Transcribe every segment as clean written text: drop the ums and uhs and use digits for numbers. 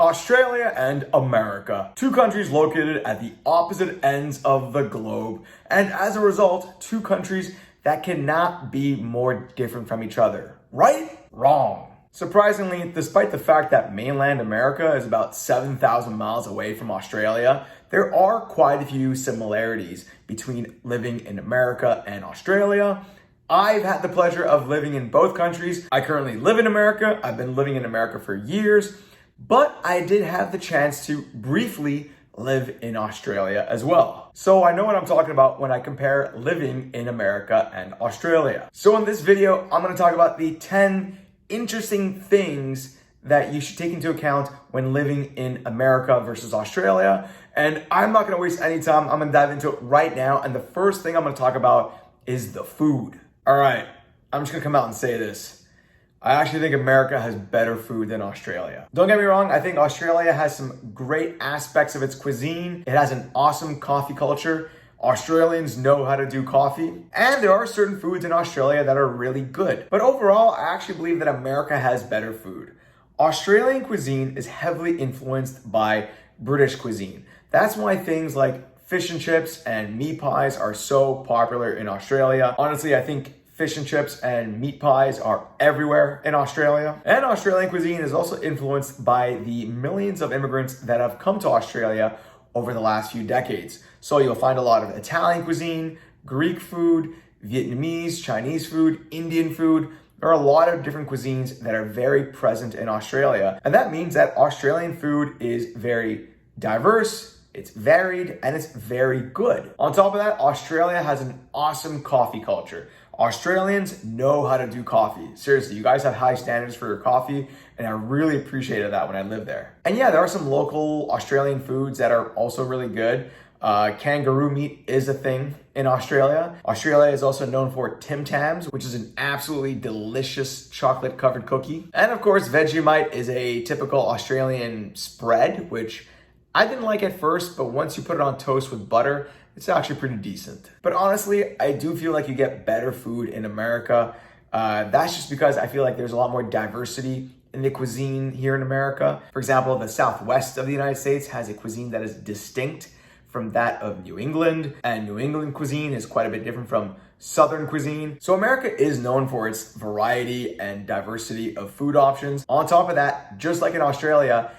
Australia and America, two countries located at the opposite ends of the globe, and as a result, two countries that cannot be more different from each other. Right? Wrong. Surprisingly, despite the fact that mainland America is about 7,000 miles away from Australia, there are quite a few similarities between living in America and Australia. I've had the pleasure of living in both countries. I currently live in America. I've been living in America for years, but I did have the chance to briefly live in Australia as well. So I know what I'm talking about when I compare living in America and Australia. So in this video, I'm going to talk about the 10 interesting things that you should take into account when living in America versus Australia. And I'm not going to waste any time. I'm going to dive into it right now. And the first thing I'm going to talk about is the food. All right, I'm just going to come out and say this. I actually think America has better food than Australia. Don't get me wrong, I think Australia has some great aspects of its cuisine. It has an awesome coffee culture. Australians know how to do coffee. And there are certain foods in Australia that are really good. But overall, I actually believe that America has better food. Australian cuisine is heavily influenced by British cuisine. That's why things like fish and chips and meat pies are so popular in Australia. Honestly, I think fish and chips and meat pies are everywhere in Australia. And Australian cuisine is also influenced by the millions of immigrants that have come to Australia over the last few decades. So you'll find a lot of Italian cuisine, Greek food, Vietnamese, Chinese food, Indian food. There are a lot of different cuisines that are very present in Australia. And that means that Australian food is very diverse, it's varied, and it's very good. On top of that, Australia has an awesome coffee culture. Australians know how to do coffee. Seriously, you guys have high standards for your coffee, and I really appreciated that when I lived there. And yeah, there are some local Australian foods that are also really good. Kangaroo meat is a thing in Australia. Australia is also known for Tim Tams, which is an absolutely delicious chocolate-covered cookie. And of course, Vegemite is a typical Australian spread, which I didn't like at first, but once you put it on toast with butter, it's actually pretty decent. But honestly, I do feel like you get better food in America. That's just because I feel like there's a lot more diversity in the cuisine here in America. For example, the Southwest of the United States has a cuisine that is distinct from that of New England, and New England cuisine is quite a bit different from Southern cuisine. So America is known for its variety and diversity of food options. On top of that, just like in Australia,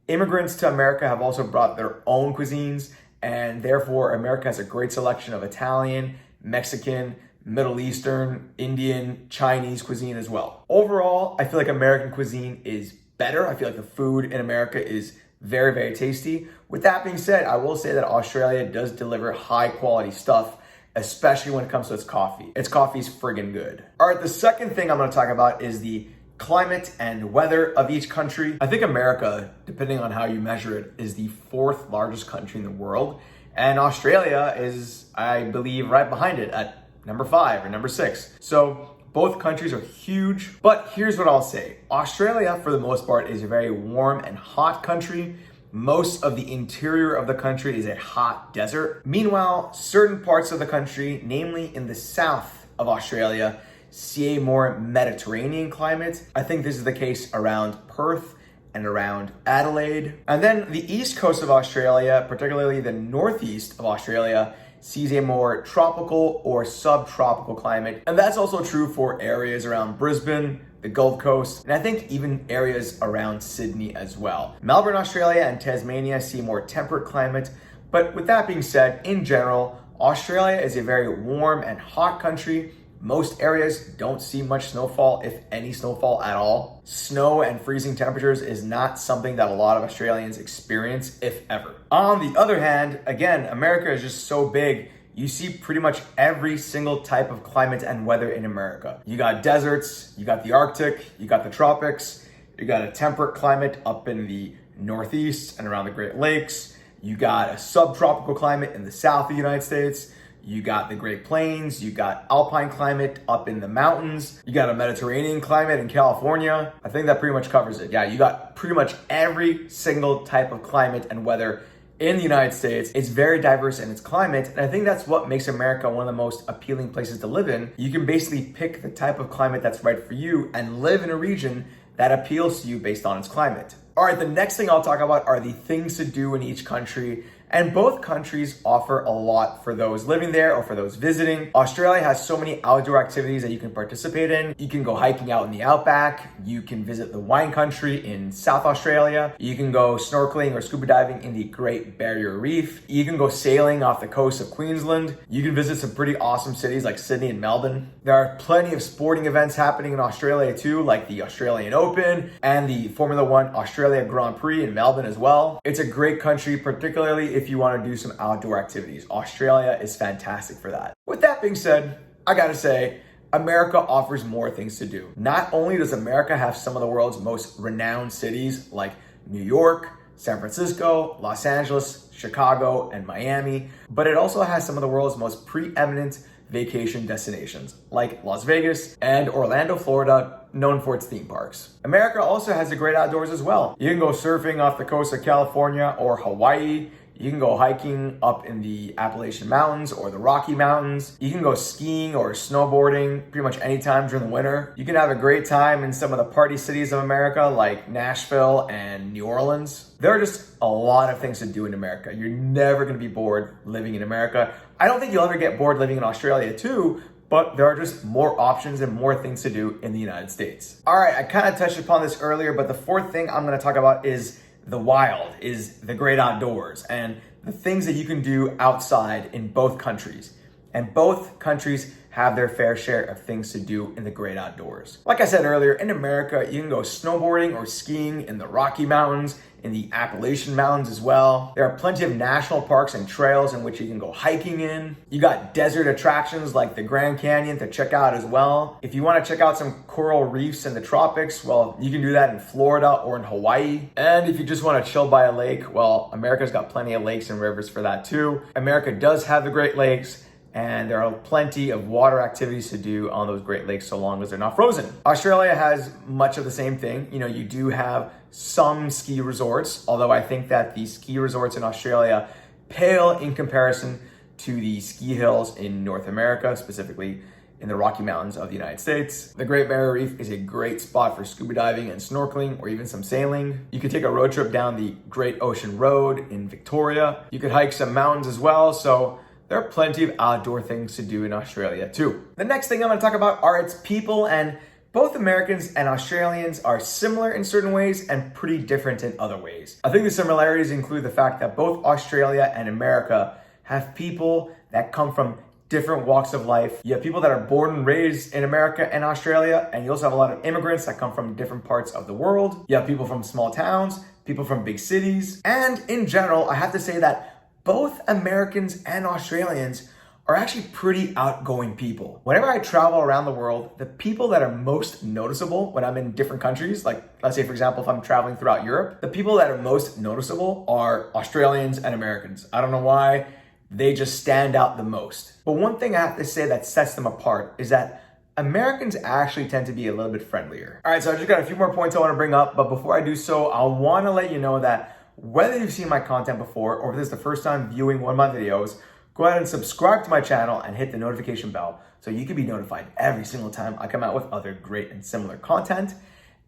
immigrants to America have also brought their own cuisines, and therefore America has a great selection of Italian, Mexican, Middle Eastern, Indian, Chinese cuisine as well. Overall, I feel like American cuisine is better. I feel like the food in America is very, very tasty. With that being said, I will say that Australia does deliver high quality stuff, especially when it comes to its coffee. Its coffee is friggin' good. All right, the second thing I'm gonna talk about is the climate and weather of each country. I think America, depending on how you measure it, is the 4th largest country in the world. And Australia is, I believe, right behind it at number 5 or number 6. So both countries are huge, but here's what I'll say. Australia, for the most part, is a very warm and hot country. Most of the interior of the country is a hot desert. Meanwhile, certain parts of the country, namely in the south of Australia, see a more Mediterranean climate. I think this is the case around Perth and around Adelaide. And then the east coast of Australia, particularly the northeast of Australia, sees a more tropical or subtropical climate. And that's also true for areas around Brisbane, the Gold Coast, and I think even areas around Sydney as well. Melbourne, Australia and Tasmania see more temperate climate. But with that being said, in general, Australia is a very warm and hot country. Most areas don't see much snowfall, if any snowfall at all. Snow and freezing temperatures is not something that a lot of Australians experience, if ever. On the other hand, again, America is just so big, you see pretty much every single type of climate and weather in America. You got deserts, you got the Arctic, you got the tropics, you got a temperate climate up in the Northeast and around the Great Lakes, you got a subtropical climate in the south of the United States, you got the Great Plains, you got alpine climate up in the mountains, you got a Mediterranean climate in California. I think that pretty much covers it. Yeah, you got pretty much every single type of climate and weather in the United States. It's very diverse in its climate, and I think that's what makes America one of the most appealing places to live in. You can basically pick the type of climate that's right for you and live in a region that appeals to you based on its climate. All right, the next thing I'll talk about are the things to do in each country. And both countries offer a lot for those living there or for those visiting. Australia has so many outdoor activities that you can participate in. You can go hiking out in the outback. You can visit the wine country in South Australia. You can go snorkeling or scuba diving in the Great Barrier Reef. You can go sailing off the coast of Queensland. You can visit some pretty awesome cities like Sydney and Melbourne. There are plenty of sporting events happening in Australia too, like the Australian Open and the Formula One Australia Grand Prix in Melbourne as well. It's a great country, particularly if you want to do some outdoor activities. Australia is fantastic for that. With that being said, I gotta say, America offers more things to do. Not only does America have some of the world's most renowned cities like New York, San Francisco, Los Angeles, Chicago, and Miami, but it also has some of the world's most preeminent vacation destinations like Las Vegas and Orlando, Florida, known for its theme parks. America also has the great outdoors as well. You can go surfing off the coast of California or Hawaii. You can go hiking up in the Appalachian Mountains or the Rocky Mountains. You can go skiing or snowboarding pretty much anytime during the winter. You can have a great time in some of the party cities of America like Nashville and New Orleans. There are just a lot of things to do in America. You're never gonna be bored living in America. I don't think you'll ever get bored living in Australia too, but there are just more options and more things to do in the United States. All right, I kind of touched upon this earlier, but the fourth thing I'm gonna talk about is the wild, is the great outdoors, and the things that you can do outside in both countries. And both countries have their fair share of things to do in the great outdoors. Like I said earlier, in America, you can go snowboarding or skiing in the Rocky Mountains, in the Appalachian Mountains as well. There are plenty of national parks and trails in which you can go hiking in. You got desert attractions like the Grand Canyon to check out as well. If you want to check out some coral reefs in the tropics, well, you can do that in Florida or in Hawaii. And if you just want to chill by a lake, well, America's got plenty of lakes and rivers for that too. America does have the Great Lakes, and there are plenty of water activities to do on those Great Lakes so long as they're not frozen. Australia has much of the same thing. You know, you do have some ski resorts, although I think that the ski resorts in Australia pale in comparison to the ski hills in North America, specifically in the Rocky Mountains of the United States. The Great Barrier Reef is a great spot for scuba diving and snorkeling, or even some sailing. You could take a road trip down the Great Ocean Road in Victoria. You could hike some mountains as well, so there are plenty of outdoor things to do in Australia too. The next thing I'm going to talk about are its people, and both Americans and Australians are similar in certain ways and pretty different in other ways. I think the similarities include the fact that both Australia and America have people that come from different walks of life. You have people that are born and raised in America and Australia, and you also have a lot of immigrants that come from different parts of the world. You have people from small towns, people from big cities, and in general, I have to say that both Americans and Australians are actually pretty outgoing people. Whenever I travel around the world, the people that are most noticeable when I'm in different countries, like let's say for example, if I'm traveling throughout Europe, the people that are most noticeable are Australians and Americans. I don't know why, they just stand out the most. But one thing I have to say that sets them apart is that Americans actually tend to be a little bit friendlier. All right, so I just got a few more points I want to bring up, but before I do so, I want to let you know that whether you've seen my content before or if this is the first time viewing one of my videos, go ahead and subscribe to my channel and hit the notification bell so you can be notified every single time I come out with other great and similar content.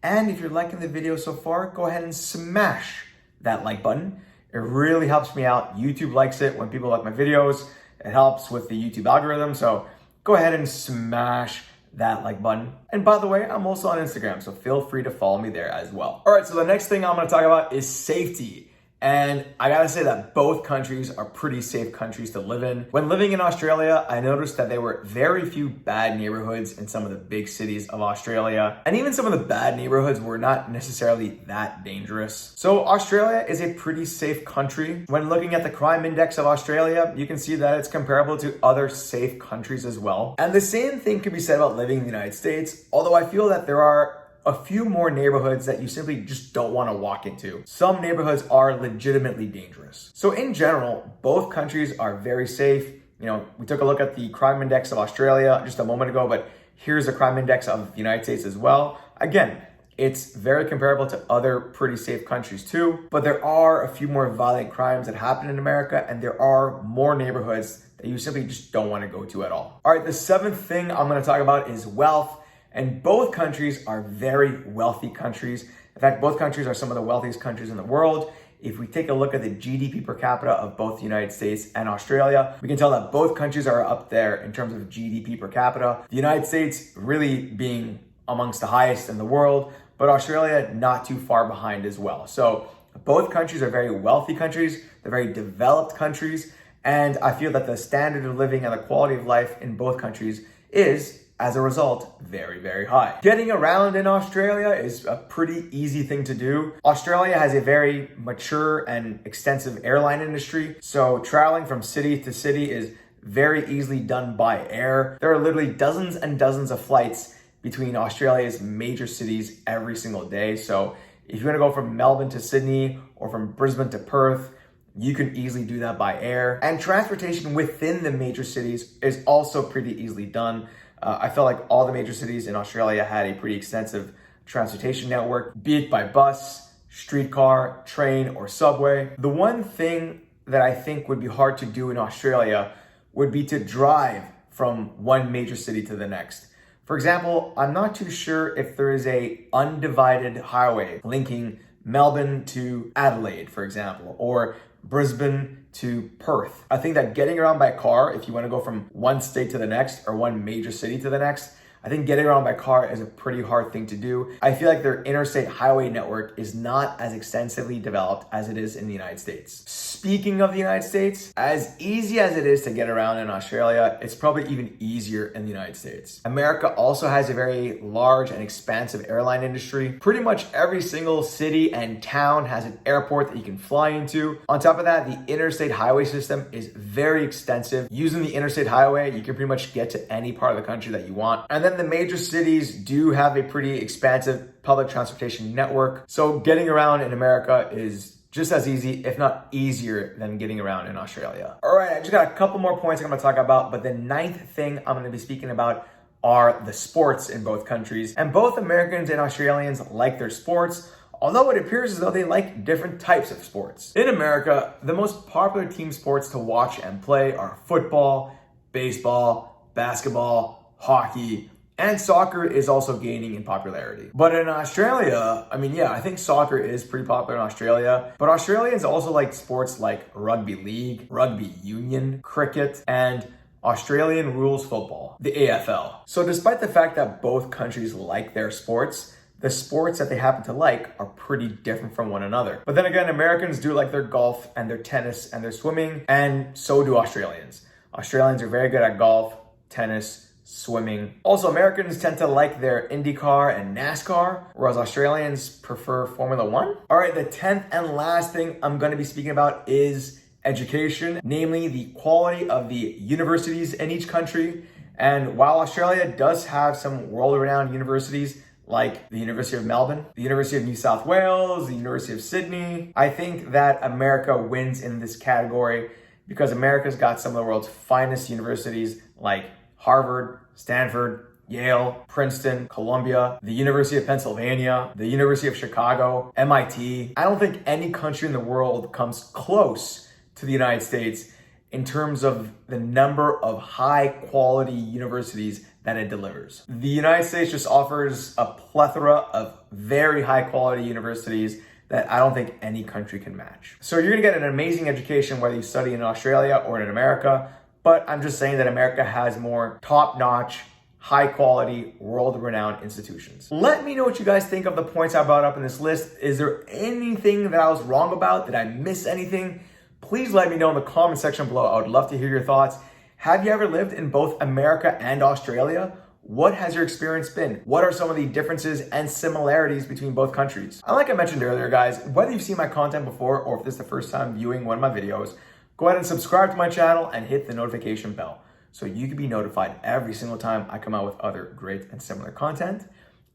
And if you're liking the video so far, go ahead and smash that like button. It really helps me out. YouTube likes it when people like my videos. It helps with the YouTube algorithm. So go ahead and smash that like button. And by the way, I'm also on Instagram, so feel free to follow me there as well. All right, so the next thing I'm gonna talk about is safety. And I gotta say that both countries are pretty safe countries to live in. When living in Australia, I noticed that there were very few bad neighborhoods in some of the big cities of Australia. And even some of the bad neighborhoods were not necessarily that dangerous. So Australia is a pretty safe country. When looking at the crime index of Australia, you can see that it's comparable to other safe countries as well. And the same thing can be said about living in the United States, although I feel that there are a few more neighborhoods that you simply just don't want to walk into. Some neighborhoods are legitimately dangerous. So in general, both countries are very safe. You know, we took a look at the crime index of Australia just a moment ago, but here's the crime index of the United States as well. Again, it's very comparable to other pretty safe countries too, but there are a few more violent crimes that happen in America, and there are more neighborhoods that you simply just don't want to go to at all. All right, the seventh thing I'm going to talk about is wealth. And both countries are very wealthy countries. In fact, both countries are some of the wealthiest countries in the world. If we take a look at the GDP per capita of both the United States and Australia, we can tell that both countries are up there in terms of GDP per capita. The United States really being amongst the highest in the world, but Australia not too far behind as well. So both countries are very wealthy countries, they're very developed countries, and I feel that the standard of living and the quality of life in both countries is, as a result, very, very high. Getting around in Australia is a pretty easy thing to do. Australia has a very mature and extensive airline industry, so traveling from city to city is very easily done by air. There are literally dozens and dozens of flights between Australia's major cities every single day. So if you want to go from Melbourne to Sydney or from Brisbane to Perth, you can easily do that by air. And transportation within the major cities is also pretty easily done. I felt like all the major cities in Australia had a pretty extensive transportation network, be it by bus, streetcar, train, or subway. The one thing that I think would be hard to do in Australia would be to drive from one major city to the next. For example, I'm not too sure if there is a undivided highway linking Melbourne to Adelaide, for example, or Brisbane to Perth. I think that getting around by car, if you want to go from one state to the next or one major city to the next, I think getting around by car is a pretty hard thing to do. I feel like their interstate highway network is not as extensively developed as it is in the United States. Speaking of the United States, as easy as it is to get around in Australia, it's probably even easier in the United States. America also has a very large and expansive airline industry. Pretty much every single city and town has an airport that you can fly into. On top of that, the interstate highway system is very extensive. Using the interstate highway, you can pretty much get to any part of the country that you want. And then the major cities do have a pretty expansive public transportation network. So getting around in America is just as easy, if not easier, than getting around in Australia. All right, I just got a couple more points I'm gonna talk about, but the ninth thing I'm gonna be speaking about are the sports in both countries. And both Americans and Australians like their sports, although it appears as though they like different types of sports. In America, the most popular team sports to watch and play are football, baseball, basketball, hockey, and soccer is also gaining in popularity. But in Australia, I think soccer is pretty popular in Australia, but Australians also like sports like rugby league, rugby union, cricket, and Australian rules football, the AFL. So despite the fact that both countries like their sports, the sports that they happen to like are pretty different from one another. But then again, Americans do like their golf and their tennis and their swimming, and so do Australians. Australians are very good at golf, tennis, swimming. Also, Americans tend to like their IndyCar and NASCAR, whereas Australians prefer Formula One. All right, the 10th and last thing I'm going to be speaking about is education, namely the quality of the universities in each country. And while Australia does have some world-renowned universities, like the University of Melbourne, the University of New South Wales, the University of Sydney, I think that America wins in this category because America's got some of the world's finest universities like Harvard, Stanford, Yale, Princeton, Columbia, the University of Pennsylvania, the University of Chicago, MIT. I don't think any country in the world comes close to the United States in terms of the number of high quality universities that it delivers. The United States just offers a plethora of very high quality universities that I don't think any country can match. So you're gonna get an amazing education whether you study in Australia or in America, but I'm just saying that America has more top-notch, high-quality, world-renowned institutions. Let me know what you guys think of the points I brought up in this list. Is there anything that I was wrong about? Did I miss anything? Please let me know in the comment section below. I would love to hear your thoughts. Have you ever lived in both America and Australia? What has your experience been? What are some of the differences and similarities between both countries? And like I mentioned earlier, guys, whether you've seen my content before or if this is the first time viewing one of my videos, go ahead and subscribe to my channel and hit the notification bell so you can be notified every single time I come out with other great and similar content.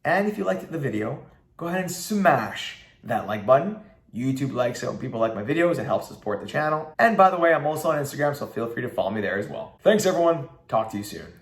And if you liked the video, go ahead and smash that like button. YouTube likes it when people like my videos. It helps support the channel. And by the way, I'm also on Instagram, so feel free to follow me there as well. Thanks everyone. Talk to you soon.